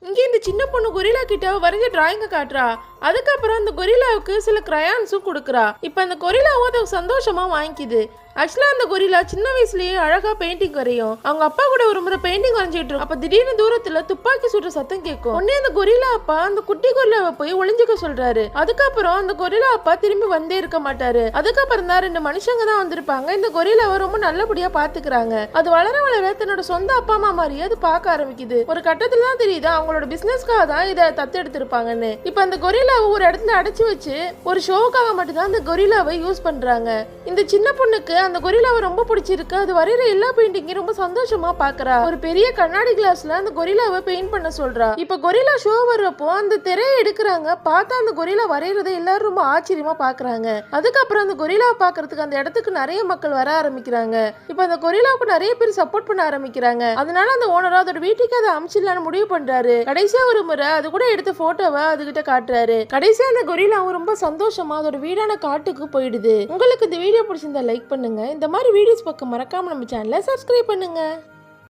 இங்க இந்த சின்ன பொண்ணு கொரில்லா கிட்ட வரைஞ்ச டிராயிங்க காட்டுறா. அதுக்கப்புறம் அந்த கொரில்லாவுக்கு சில கிரையான்ஸும் கொடுக்குறா. இப்ப அந்த கொரில்லாவும் அதை சந்தோஷமா வாங்கிக்குது. ஆக்சுவலா அந்த கொரில்லா சின்ன வயசுலயே அழகா பெயிண்டிங் வரையும். அவங்க அப்பா கூட ஒரு முறை பெயிண்டிங் வரைஞ்சிட்டு இருக்கும். அப்ப திடீர்னு தூரத்துல துப்பாக்கி சுடுற சத்தம் கேட்கும். உடனே அந்த கொரில்லா அப்பா அந்த குட்டி கொரில்லாவை போய் ஒளிஞ்சுக்க சொல்றாரு. அதுக்கப்புறம் அந்த கொரில்லா அப்பா திரும்பி வந்தே இருக்க மாட்டாரு. அதுக்கப்புறம் தான் 2 மனுஷங்க தான் வந்திருப்பாங்க. இந்த கொரில்லாவை ரொம்ப நல்லபடியா பாத்துக்கிறாங்க. அது வளர வளர தன்னோட சொந்த அப்பா அம்மா மாதிரியே அது பார்க்க ஆரம்பிக்குது. ஒரு கட்டத்துல தான் தெரியுது அவங்களோட பிசினஸ்க்காக தான் இதை தத்தெடுத்திருப்பாங்கன்னு. இப்ப அந்த கொரில்லாவை ஒரு இடத்துல அடைச்சு வச்சு ஒரு ஷோக்காக மட்டும்தான் அந்த கொரில்லாவை யூஸ் பண்றாங்க. இந்த சின்ன பொண்ணுக்கு அந்த கொரில்லாவை ரொம்ப பிடிச்சிருக்கு. அது வரைகிற எல்லா பெயிண்டிங்கையும் ரொம்ப சந்தோஷமா பாக்குறா. ஒரு பெரிய கண்ணாடி கிளாஸ்ல அந்த கொரில்லாவை பெயிண்ட் பண்ண சொல்றா. இப்ப கொரில்லா ஷோ வர்றப்போ அந்த திரையை எடுக்கிறாங்க. பார்த்தா அந்த கொரில்லா வரைகிறத எல்லாரும் ரொம்ப ஆச்சரியமா பாக்குறாங்க. அதுக்கப்புறம் அந்த கொரில்லாவை பாக்குறதுக்கு அந்த இடத்துக்கு நிறைய மக்கள் வர ஆரம்பிக்கிறாங்க. இப்ப அந்த கொரில்லாவுக்கு நிறைய பேர் சப்போர்ட் பண்ண ஆரம்பிக்கிறாங்க. அதனால அந்த ஓனரா அதோட வீட்டுக்கு அதை அமிச்சிடலான்னு முடிவு பண்றாரு. கடைசியா ஒரு முறை அது கூட எடுத்த போட்டோவை அதுகிட்ட காட்டுறாரு. கடைசியா அந்த கொரில்லாவும் ரொம்ப சந்தோஷமா அதோட வீடான காட்டுக்கு போயிடுது. உங்களுக்கு இந்த வீடியோ பிடிச்சிருந்தா லைக் பண்ணுங்க. இந்த மாதிரி வீடியோஸ் பார்க்க மறக்காம நம்ம சேனலை சப்ஸ்கிரைப் பண்ணுங்க.